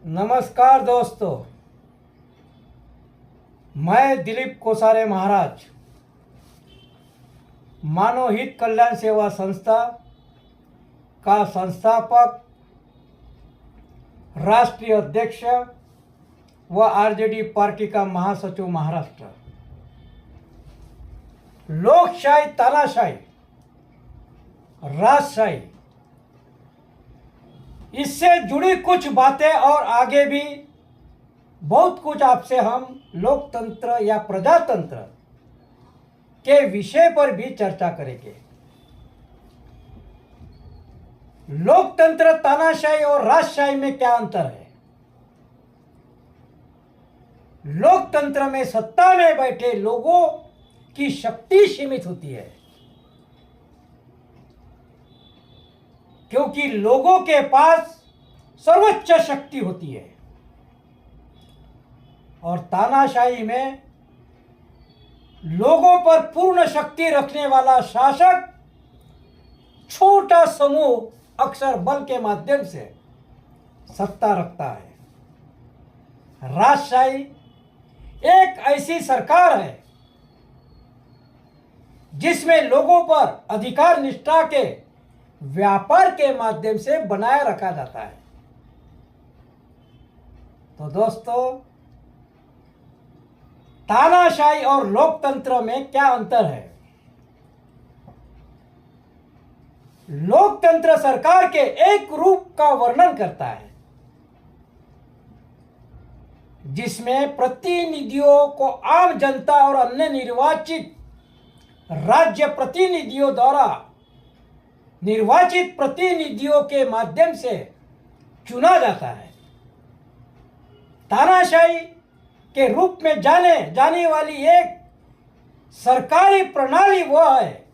नमस्कार दोस्तों, मैं दिलीप कोसारे महाराज मानव हित कल्याण सेवा संस्था का संस्थापक, राष्ट्रीय अध्यक्ष व आरजेडी पार्टी का महासचिव महाराष्ट्र। लोकशाही, तानाशाही, राजशाही, इससे जुड़ी कुछ बातें और आगे भी बहुत कुछ आपसे हम लोकतंत्र या प्रजातंत्र के विषय पर भी चर्चा करेंगे। लोकतंत्र, तानाशाही और राजशाही में क्या अंतर है? लोकतंत्र में सत्ता में बैठे लोगों की शक्ति सीमित होती है, क्योंकि लोगों के पास सर्वोच्च शक्ति होती है। और तानाशाही में लोगों पर पूर्ण शक्ति रखने वाला शासक छोटा समूह अक्सर बल के माध्यम से सत्ता रखता है। राजशाही एक ऐसी सरकार है जिसमें लोगों पर अधिकार निष्ठा के व्यापार के माध्यम से बनाए रखा जाता है। तो दोस्तों, तानाशाही और लोकतंत्र में क्या अंतर है? लोकतंत्र सरकार के एक रूप का वर्णन करता है जिसमें प्रतिनिधियों को आम जनता और अन्य निर्वाचित राज्य प्रतिनिधियों द्वारा निर्वाचित प्रतिनिधियों के माध्यम से चुना जाता है। तानाशाही के रूप में जाने वाली एक सरकारी प्रणाली वह है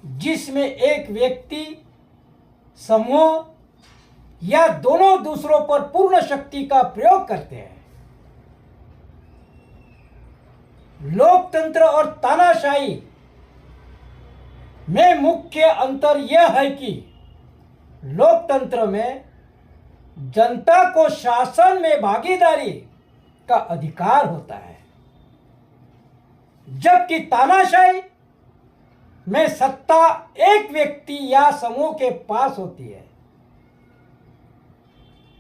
जिसमें एक व्यक्ति, समूह या दोनों दूसरों पर पूर्ण शक्ति का प्रयोग करते हैं। लोकतंत्र और तानाशाही में मुख्य अंतर यह है कि लोकतंत्र में जनता को शासन में भागीदारी का अधिकार होता है, जबकि तानाशाही में सत्ता एक व्यक्ति या समूह के पास होती है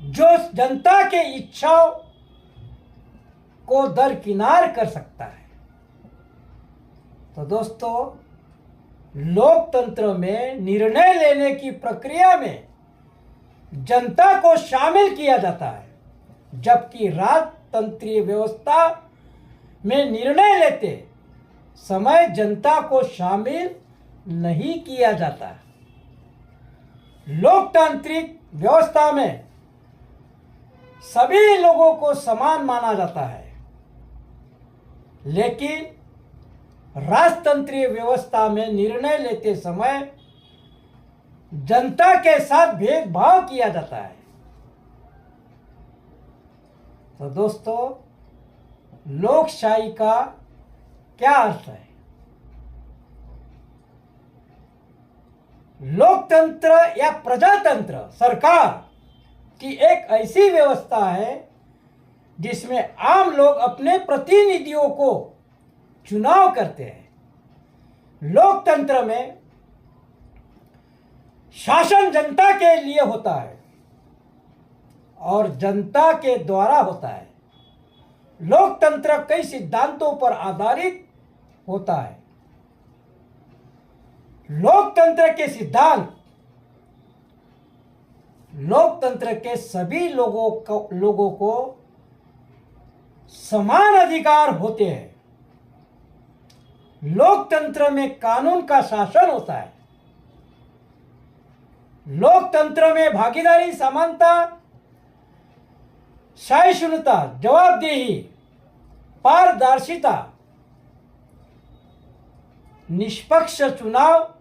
जो जनता के इच्छाओं को दरकिनार कर सकता है। तो दोस्तों, लोकतंत्र में निर्णय लेने की प्रक्रिया में जनता को शामिल किया जाता है, जबकि राजतंत्रीय व्यवस्था में निर्णय लेते समय जनता को शामिल नहीं किया जाता। लोकतांत्रिक व्यवस्था में सभी लोगों को समान माना जाता है, लेकिन राजतंत्रीय व्यवस्था में निर्णय लेते समय जनता के साथ भेदभाव किया जाता है। तो दोस्तों, लोकशाही का क्या अर्थ है? लोकतंत्र या प्रजातंत्र सरकार की एक ऐसी व्यवस्था है जिसमें आम लोग अपने प्रतिनिधियों को चुनाव करते हैं। लोकतंत्र में शासन जनता के लिए होता है और जनता के द्वारा होता है। लोकतंत्र कई सिद्धांतों पर आधारित होता है। लोकतंत्र के सिद्धांत लोकतंत्र के सभी लोगों को समान अधिकार होते हैं। लोकतंत्र में कानून का शासन होता है। लोकतंत्र में भागीदारी, समानता, सहिष्णुता, जवाबदेही, पारदर्शिता, निष्पक्ष चुनाव,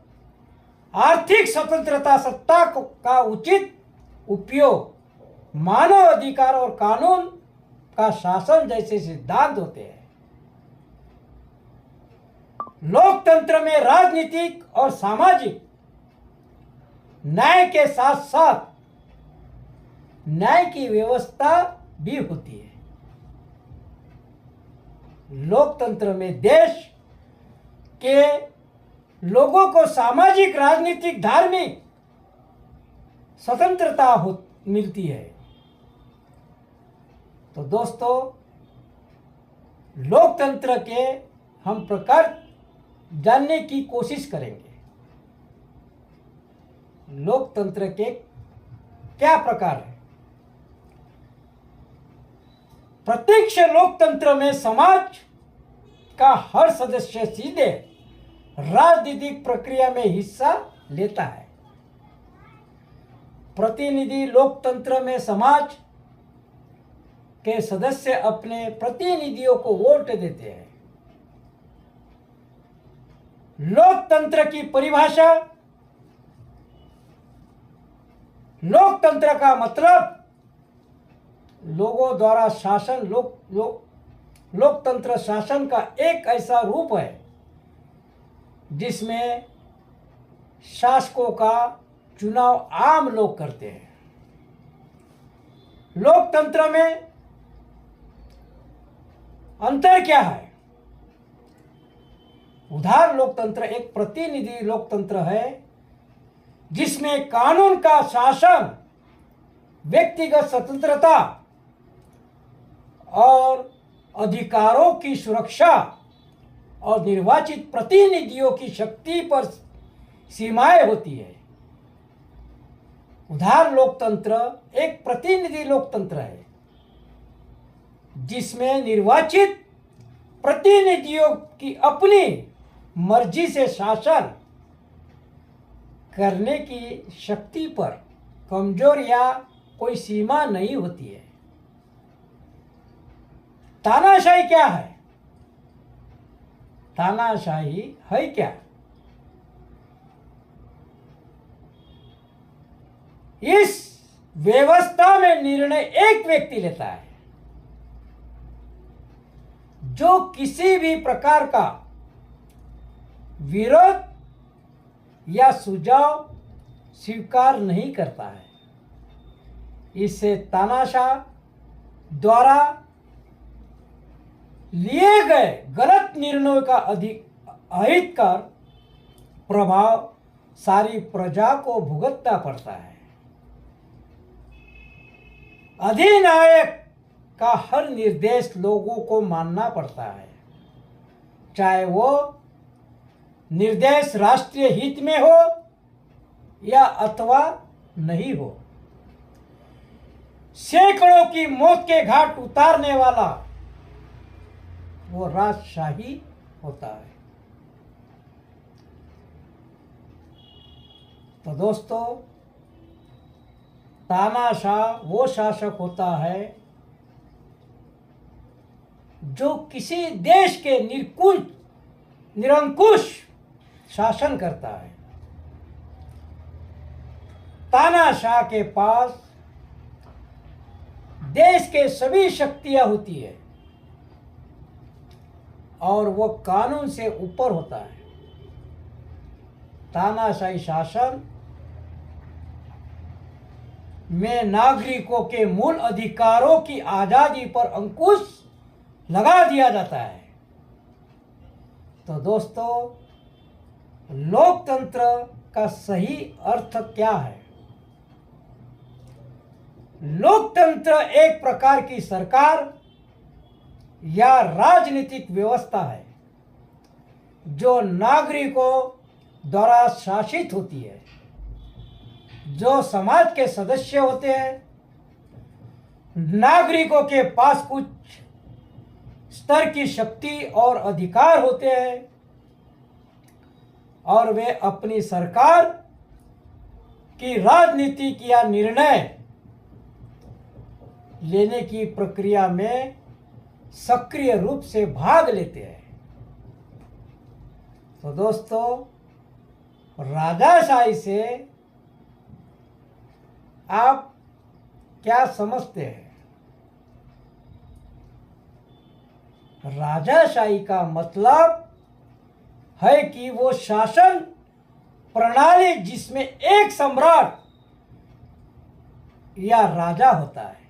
आर्थिक स्वतंत्रता, सत्ता का उचित उपयोग, मानव अधिकार और कानून का शासन जैसे सिद्धांत होते हैं। लोकतंत्र में राजनीतिक और सामाजिक न्याय के साथ साथ न्याय की व्यवस्था भी होती है। लोकतंत्र में देश के लोगों को सामाजिक, राजनीतिक, धार्मिक स्वतंत्रता मिलती है। तो दोस्तों, लोकतंत्र के हम प्रकार जानने की कोशिश करेंगे। लोकतंत्र के क्या प्रकार है? प्रत्यक्ष लोकतंत्र में समाज का हर सदस्य सीधे राजनीतिक प्रक्रिया में हिस्सा लेता है। प्रतिनिधि लोकतंत्र में समाज के सदस्य अपने प्रतिनिधियों को वोट देते हैं। लोकतंत्र की परिभाषा। लोकतंत्र का मतलब लोगों द्वारा शासन। लोकतंत्र शासन का एक ऐसा रूप है जिसमें शासकों का चुनाव आम लोग करते हैं। लोकतंत्र में अंतर क्या है? उदार लोकतंत्र एक प्रतिनिधि लोकतंत्र है जिसमें कानून का शासन, व्यक्तिगत स्वतंत्रता और अधिकारों की सुरक्षा और निर्वाचित प्रतिनिधियों की शक्ति पर सीमाएं होती है। उदार लोकतंत्र एक प्रतिनिधि लोकतंत्र है जिसमें निर्वाचित प्रतिनिधियों की अपनी मर्जी से शासन करने की शक्ति पर कमजोर या कोई सीमा नहीं होती है। तानाशाही क्या है? तानाशाही है क्या? इस व्यवस्था में निर्णय एक व्यक्ति लेता है जो किसी भी प्रकार का विरोध या सुझाव स्वीकार नहीं करता है। इससे तानाशाह द्वारा लिए गए गलत निर्णयों का अहितकर प्रभाव सारी प्रजा को भुगतना पड़ता है। अधिनायक का हर निर्देश लोगों को मानना पड़ता है, चाहे वो निर्देश राष्ट्रीय हित में हो या अथवा नहीं हो। सैकड़ों की मौत के घाट उतारने वाला वो राजशाही होता है। तो दोस्तों, तानाशाह वो शासक होता है जो किसी देश के निरंकुश शासन करता है। तानाशाह के पास देश के सभी शक्तियां होती है और वो कानून से ऊपर होता है। तानाशाही शासन में नागरिकों के मूल अधिकारों की आजादी पर अंकुश लगा दिया जाता है। तो दोस्तों, लोकतंत्र का सही अर्थ क्या है? लोकतंत्र एक प्रकार की सरकार या राजनीतिक व्यवस्था है जो नागरिकों द्वारा शासित होती है। जो समाज के सदस्य होते हैं, नागरिकों के पास कुछ स्तर की शक्ति और अधिकार होते हैं और वे अपनी सरकार की राजनीतिक या निर्णय लेने की प्रक्रिया में सक्रिय रूप से भाग लेते हैं। तो दोस्तों, राजाशाही से आप क्या समझते हैं? राजाशाही का मतलब है कि वो शासन प्रणाली जिसमें एक सम्राट या राजा होता है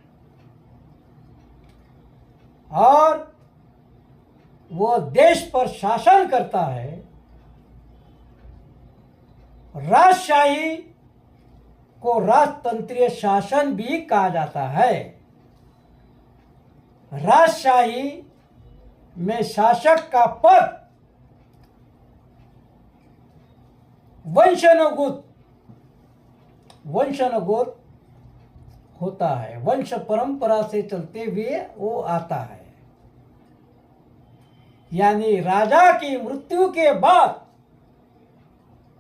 और वो देश पर शासन करता है। राजशाही को राजतंत्रीय शासन भी कहा जाता है। राजशाही में शासक का पद वंशानुगत होता है, वंश परंपरा से चलते हुए वो आता है। यानी राजा की मृत्यु के बाद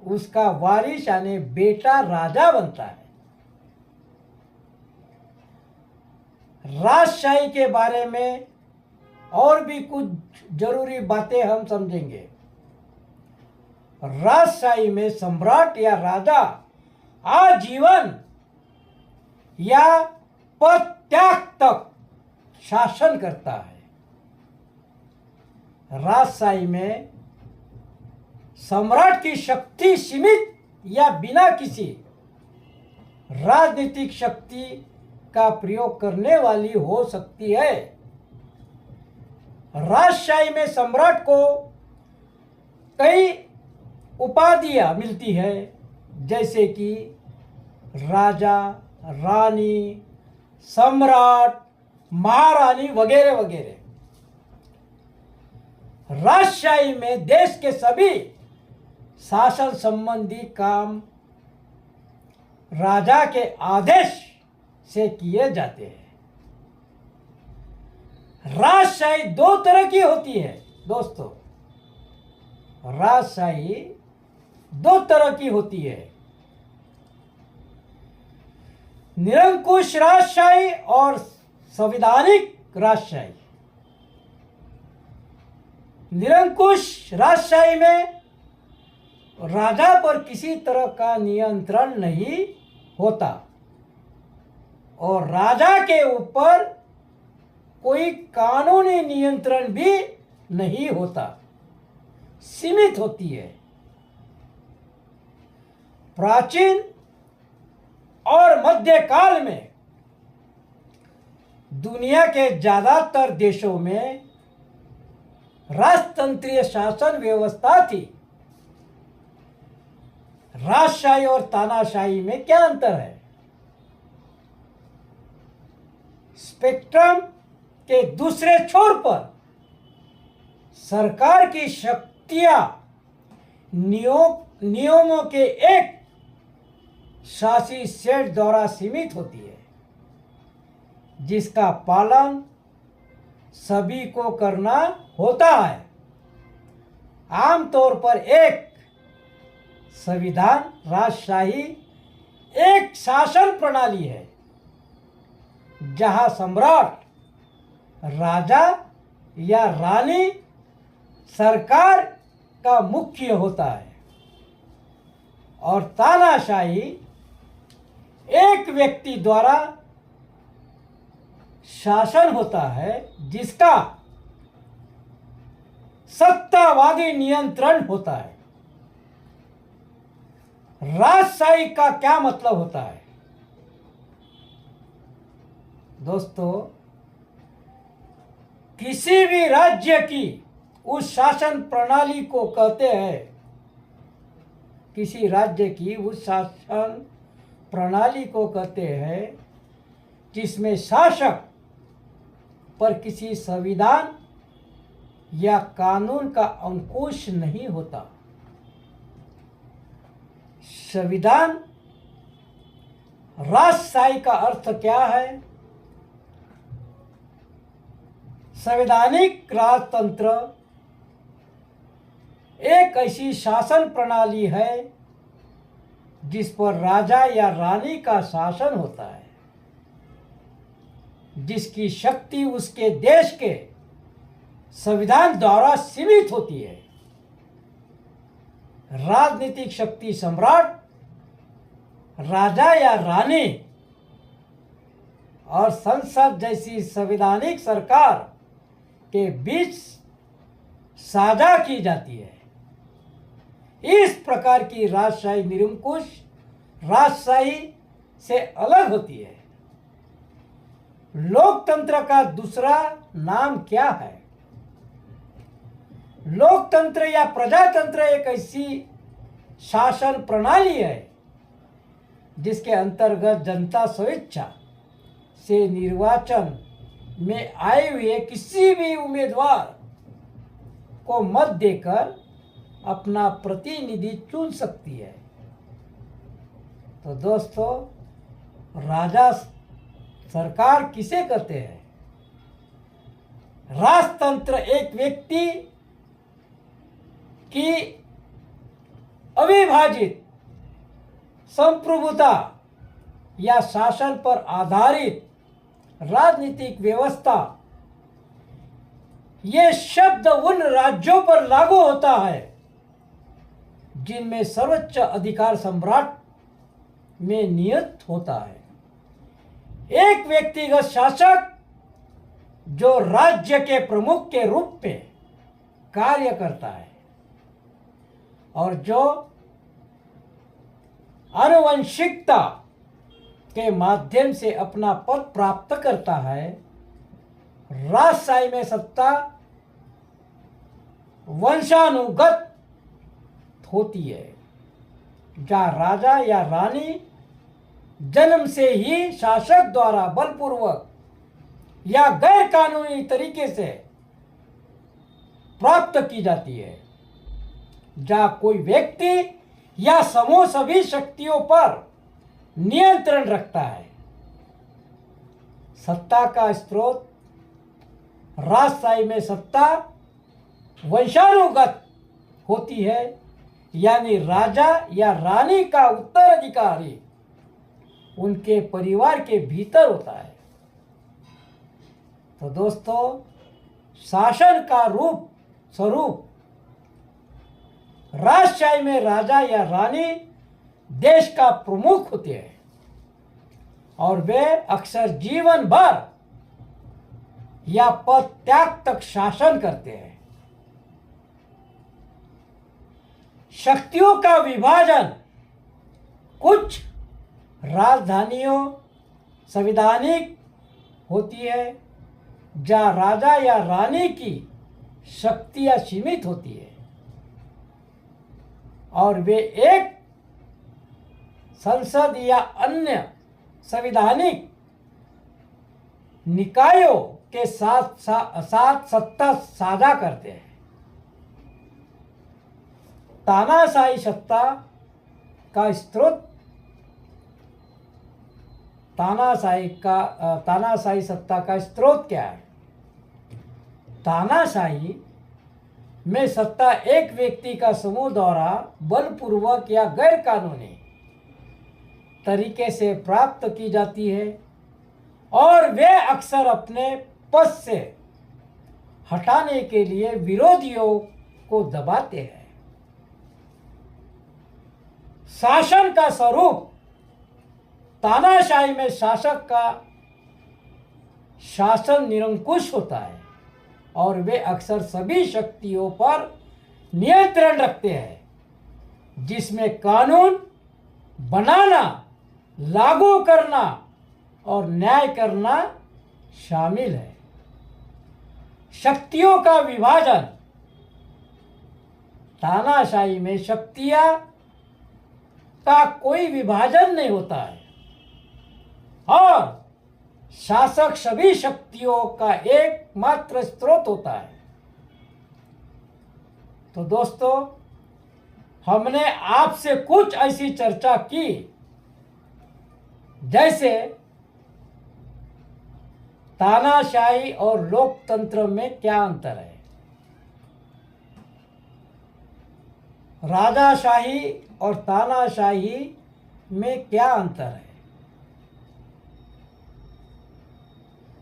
उसका वारिस यानी बेटा राजा बनता है। राजशाही के बारे में और भी कुछ जरूरी बातें हम समझेंगे। राजशाही में सम्राट या राजा आजीवन या पद त्याग तक शासन करता है। राजशाही में सम्राट की शक्ति सीमित या बिना किसी राजनीतिक शक्ति का प्रयोग करने वाली हो सकती है। राजशाही में सम्राट को कई उपाधियां मिलती है, जैसे कि राजा, रानी, सम्राट, महारानी वगैरह वगैरह। राजशाही में देश के सभी शासन संबंधी काम राजा के आदेश से किए जाते हैं। राजशाही दो तरह की होती है दोस्तों। राजशाही दो तरह की होती है, निरंकुश राजशाही और संवैधानिक राजशाही। निरंकुश राजशाही में राजा पर किसी तरह का नियंत्रण नहीं होता और राजा के ऊपर कोई कानूनी नियंत्रण भी नहीं होता, सीमित होती है। प्राचीन और मध्यकाल में दुनिया के ज्यादातर देशों में राजतंत्रीय शासन व्यवस्था थी। राजशाही और तानाशाही में क्या अंतर है? स्पेक्ट्रम के दूसरे छोर पर सरकार की शक्तियां नियमों के एक शासी सेट द्वारा सीमित होती है, जिसका पालन सभी को करना होता है। आमतौर पर एक संविधान राजशाही एक शासन प्रणाली है जहां सम्राट, राजा या रानी सरकार का मुख्य होता है और तानाशाही एक व्यक्ति द्वारा शासन होता है जिसका सत्तावादी नियंत्रण होता है। राजशाही का क्या मतलब होता है दोस्तों? किसी भी राज्य की उस शासन प्रणाली को कहते हैं, किसी राज्य की उस शासन प्रणाली को कहते हैं जिसमें शासक पर किसी संविधान या कानून का अंकुश नहीं होता। संविधान राजशाही का अर्थ क्या है? संवैधानिक राजतंत्र एक ऐसी शासन प्रणाली है जिस पर राजा या रानी का शासन होता है, जिसकी शक्ति उसके देश के संविधान द्वारा सीमित होती है। राजनीतिक शक्ति सम्राट, राजा या रानी और संसद जैसी संवैधानिक सरकार के बीच साझा की जाती है। इस प्रकार की राजशाही निरंकुश राजशाही से अलग होती है। लोकतंत्र का दूसरा नाम क्या है? लोकतंत्र या प्रजातंत्र एक ऐसी शासन प्रणाली है जिसके अंतर्गत जनता स्वेच्छा से निर्वाचन में आए हुए किसी भी उम्मीदवार को मत देकर अपना प्रतिनिधि चुन सकती है। तो दोस्तों, राजा सरकार किसे कहते हैं? राजतंत्र एक व्यक्ति की अविभाजित संप्रभुता या शासन पर आधारित राजनीतिक व्यवस्था। ये शब्द उन राज्यों पर लागू होता है जिनमें सर्वोच्च अधिकार सम्राट में नियत होता है। एक व्यक्तिगत शासक जो राज्य के प्रमुख के रूप में कार्य करता है और जो आनुवंशिकता के माध्यम से अपना पद प्राप्त करता है। राजशाही में सत्ता वंशानुगत होती है, जहाँ राजा या रानी जन्म से ही शासक द्वारा बलपूर्वक या गैर कानूनी तरीके से प्राप्त की जाती है, जहाँ कोई व्यक्ति या समूह सभी शक्तियों पर नियंत्रण रखता है। सत्ता का स्रोत राजशाही में सत्ता वंशानुगत होती है, यानी राजा या रानी का उत्तराधिकारी उनके परिवार के भीतर होता है। तो दोस्तों, शासन का स्वरूप राजशाही में राजा या रानी देश का प्रमुख होते हैं और वे अक्सर जीवन भर या पद त्याग तक शासन करते हैं। शक्तियों का विभाजन कुछ राजधानियों संवैधानिक होती है, जहाँ राजा या रानी की शक्तियां सीमित होती है और वे एक संसद या अन्य संवैधानिक निकायों के साथ सत्ता साझा करते हैं। तानाशाही सत्ता का स्रोत तानाशाही सत्ता का स्रोत क्या है? तानाशाही में सत्ता एक व्यक्ति का समूह द्वारा बलपूर्वक या गैर कानूनी तरीके से प्राप्त की जाती है और वे अक्सर अपने पद से हटाने के लिए विरोधियों को दबाते हैं। शासन का स्वरूप तानाशाही में शासक का शासन निरंकुश होता है और वे अक्सर सभी शक्तियों पर नियंत्रण रखते हैं, जिसमें कानून बनाना, लागू करना और न्याय करना शामिल है। शक्तियों का विभाजन तानाशाही में शक्तियां का कोई विभाजन नहीं होता है और शासक सभी शक्तियों का एकमात्र स्रोत होता है। तो दोस्तों, हमने आपसे कुछ ऐसी चर्चा की जैसे तानाशाही और लोकतंत्र में क्या अंतर है, राजाशाही और तानाशाही में क्या अंतर है,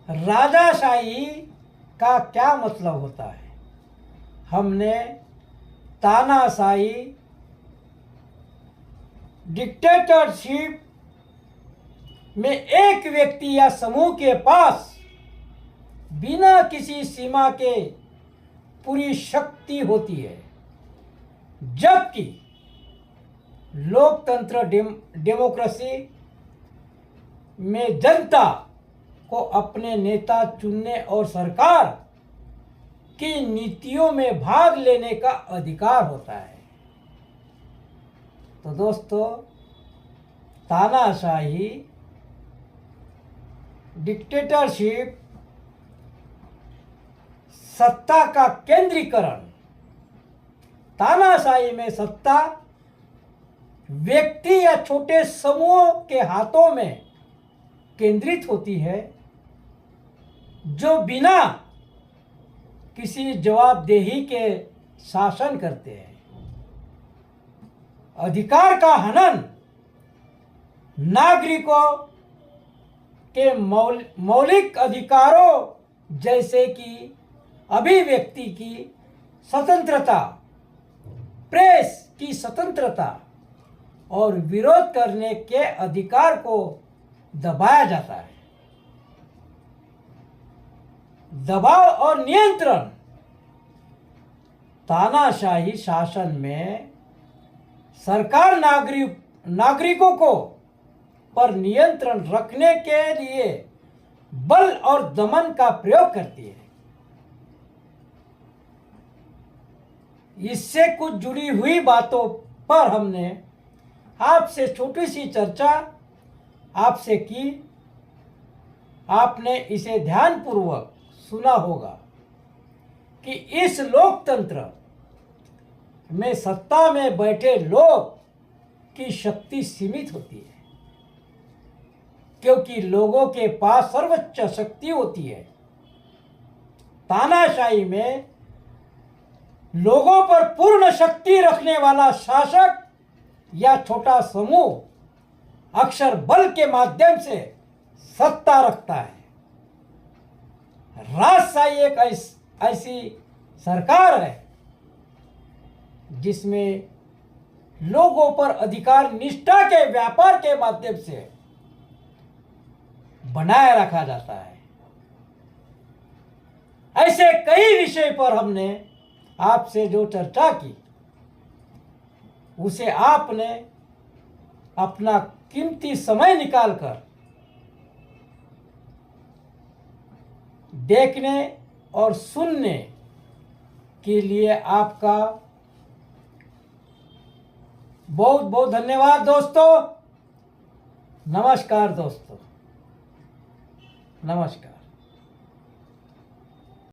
राजाशाही का क्या मतलब होता है। हमने तानाशाही डिक्टेटरशिप में एक व्यक्ति या समूह के पास बिना किसी सीमा के पूरी शक्ति होती है, जबकि लोकतंत्र डेमोक्रेसी में जनता को अपने नेता चुनने और सरकार की नीतियों में भाग लेने का अधिकार होता है। तो दोस्तों, तानाशाही, डिक्टेटरशिप, सत्ता का केंद्रीकरण, तानाशाही में सत्ता व्यक्ति या छोटे समूहों के हाथों में केंद्रित होती है, जो बिना किसी जवाबदेही के शासन करते हैं। अधिकार का हनन नागरिकों के मौलिक अधिकारों जैसे कि अभिव्यक्ति की स्वतंत्रता, प्रेस की स्वतंत्रता और विरोध करने के अधिकार को दबाया जाता है। दबाव और नियंत्रण, तानाशाही शासन में सरकार नागरिकों को पर नियंत्रण रखने के लिए बल और दमन का प्रयोग करती है। इससे कुछ जुड़ी हुई बातों पर हमने आपसे छोटी सी चर्चा आपसे की। आपने इसे ध्यानपूर्वक सुना होगा कि इस लोकतंत्र में सत्ता में बैठे लोग की शक्ति सीमित होती है, क्योंकि लोगों के पास सर्वोच्च शक्ति होती है। तानाशाही में लोगों पर पूर्ण शक्ति रखने वाला शासक या छोटा समूह अक्सर बल के माध्यम से सत्ता रखता है। राजशाही एक ऐसी सरकार है जिसमें लोगों पर अधिकार निष्ठा के व्यापार के माध्यम से बनाए रखा जाता है। ऐसे कई विषय पर हमने आपसे जो चर्चा की, उसे आपने अपना कीमती समय निकालकर देखने और सुनने के लिए आपका बहुत बहुत धन्यवाद दोस्तों। नमस्कार दोस्तों, नमस्कार।